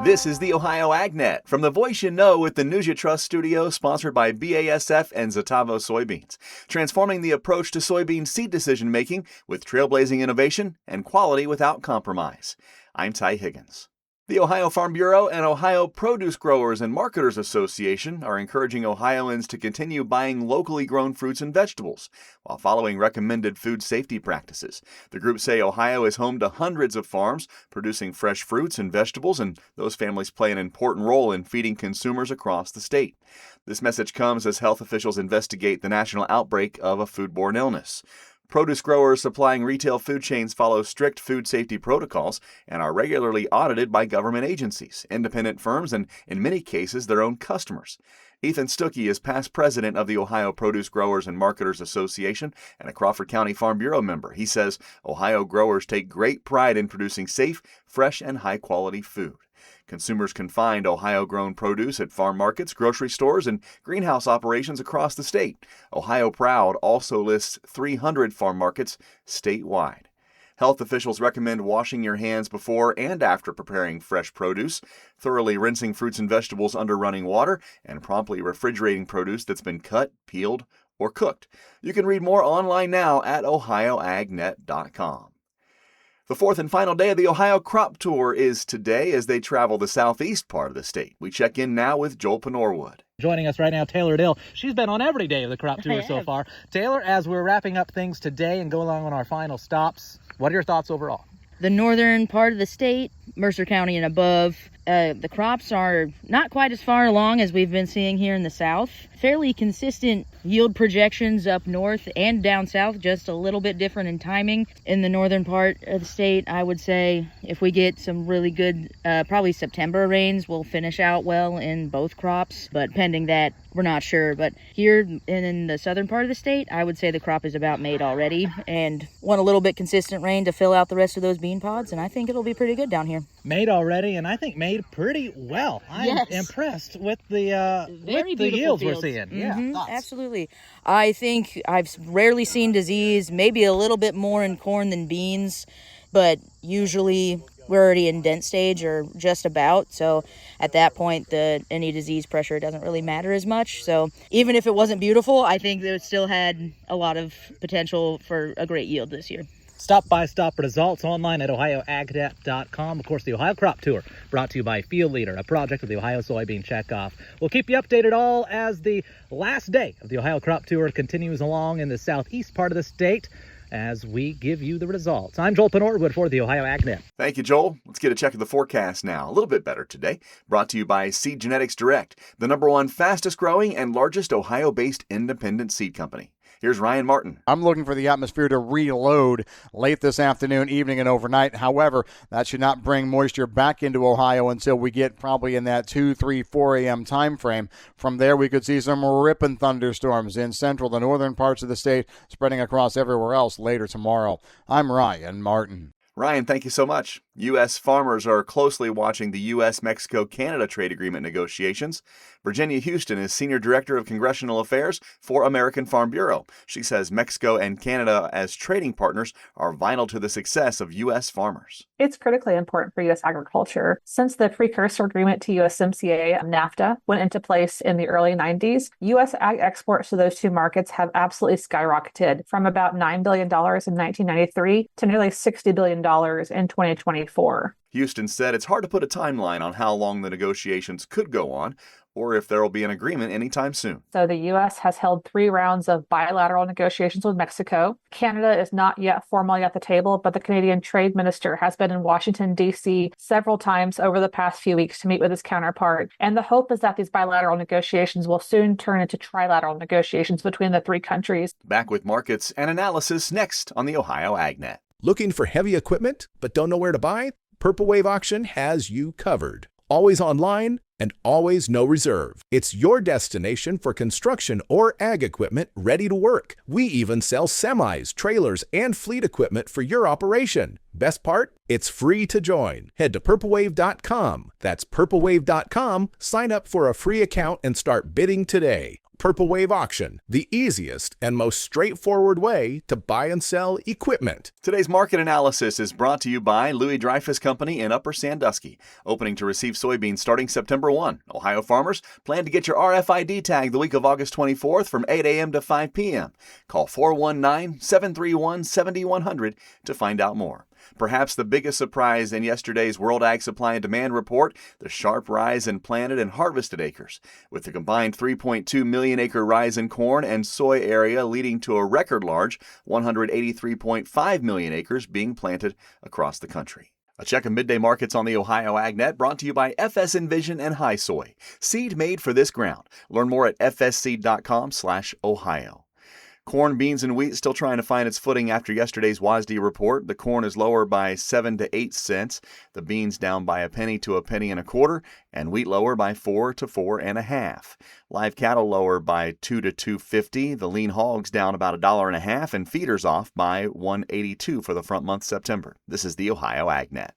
This is the Ohio AgNet from the Voice You Know with the News You Trust studio, sponsored by BASF and Zetavo Soybeans, transforming the approach to soybean seed decision making with trailblazing innovation and quality without compromise. I'm Ty Higgins. The Ohio Farm Bureau and Ohio Produce Growers and Marketers Association are encouraging Ohioans to continue buying locally grown fruits and vegetables while following recommended food safety practices. The groups say Ohio is home to hundreds of farms producing fresh fruits and vegetables, and those families play an important role in feeding consumers across the state. This message comes as health officials investigate the national outbreak of a foodborne illness. Produce growers supplying retail food chains follow strict food safety protocols and are regularly audited by government agencies, independent firms, and in many cases, their own customers. Ethan Stuckey is past president of the Ohio Produce Growers and Marketers Association and a Crawford County Farm Bureau member. He says Ohio growers take great pride in producing safe, fresh, and high-quality food. Consumers can find Ohio-grown produce at farm markets, grocery stores, and greenhouse operations across the state. Ohio Proud also lists 300 farm markets statewide. Health officials recommend washing your hands before and after preparing fresh produce, thoroughly rinsing fruits and vegetables under running water, and promptly refrigerating produce that's been cut, peeled, or cooked. You can read more online now at ohioagnet.com. The fourth and final day of the Ohio Crop Tour is today as they travel the southeast part of the state. We check in now with Joel Penorwood. Joining us right now, Taylor Dill. She's been on every day of the crop tour so far. Taylor, as we're wrapping up things today and going along on our final stops, what are your thoughts overall? The northern part of the state, Mercer County and above, the crops are not quite as far along as we've been seeing here in the south. Fairly consistent yield projections up north and down south, just a little bit different in timing. In the northern part of the state, I would say if we get some really good, probably September rains, we'll finish out well in both crops. But pending that, we're not sure. But here in the southern part of the state, I would say the crop is about made already and want a little bit consistent rain to fill out the rest of those bean pods, and I think it'll be pretty good down here. Made already, and I think made pretty well. I'm impressed with the yields we're seeing. Mm-hmm, absolutely. I think I've rarely seen disease, maybe a little bit more in corn than beans, but usually we're already in dent stage or just about. So at that point, any disease pressure doesn't really matter as much. So even if it wasn't beautiful, I think that it still had a lot of potential for a great yield this year. Stop-by-stop results online at ohioagnet.com. Of course, the Ohio Crop Tour brought to you by Field Leader, a project of the Ohio Soybean Checkoff. We'll keep you updated all as the last day of the Ohio Crop Tour continues along in the southeast part of the state as we give you the results. I'm Joel Penorwood for the Ohio AgNet. Thank you, Joel. Let's get a check of the forecast now. A little bit better today. Brought to you by Seed Genetics Direct, the #1 fastest growing and largest Ohio-based independent seed company. Here's Ryan Martin. I'm looking for the atmosphere to reload late this afternoon, evening, and overnight. However, that should not bring moisture back into Ohio until we get probably in that 2, 3, 4 a.m. time frame. From there, we could see some ripping thunderstorms in central, the northern parts of the state, spreading across everywhere else later tomorrow. I'm Ryan Martin. Ryan, thank you so much. U.S. farmers are closely watching the U.S.-Mexico-Canada trade agreement negotiations. Virginia Houston is Senior Director of Congressional Affairs for American Farm Bureau. She says Mexico and Canada as trading partners are vital to the success of U.S. farmers. It's critically important for U.S. agriculture. Since the precursor agreement to USMCA, NAFTA, went into place in the early 90s, U.S. ag exports to those two markets have absolutely skyrocketed from about $9 billion in 1993 to nearly $60 billion in 2024. Houston said it's hard to put a timeline on how long the negotiations could go on, or if there will be an agreement anytime soon. So the U.S. has held 3 rounds of bilateral negotiations with Mexico. Canada is not yet formally at the table, but the Canadian Trade Minister has been in Washington, D.C. several times over the past few weeks to meet with his counterpart. And the hope is that these bilateral negotiations will soon turn into trilateral negotiations between the 3 countries. Back with markets and analysis next on the Ohio AgNet. Looking for heavy equipment but don't know where to buy? Purple Wave Auction has you covered. Always online and always no reserve. It's your destination for construction or ag equipment ready to work. We even sell semis, trailers, and fleet equipment for your operation. Best part? It's free to join. Head to purplewave.com. That's purplewave.com. Sign up for a free account and start bidding today. Purple Wave Auction, the easiest and most straightforward way to buy and sell equipment. Today's market analysis is brought to you by Louis Dreyfus Company in Upper Sandusky, opening to receive soybeans starting September 1. Ohio farmers plan to get your RFID tag the week of August 24th from 8 a.m. to 5 p.m. Call 419-731-7100 to find out more. Perhaps the biggest surprise in yesterday's World Ag Supply and Demand report, the sharp rise in planted and harvested acres, with the combined 3.2 million acre rise in corn and soy area leading to a record large 183.5 million acres being planted across the country. A check of midday markets on the Ohio AgNet brought to you by FS Envision and High Soy. Seed made for this ground. Learn more at fsseed.com/Ohio. Corn, beans, and wheat still trying to find its footing after yesterday's WASDE report. The corn is lower by 7 to 8 cents. The beans down by a penny to a penny and a quarter, and wheat lower by 4 to 4.50. Live cattle lower by 2 to 2.50. The lean hogs down about $1.50, and feeders off by 1.82 for the front month September. This is the Ohio AgNet.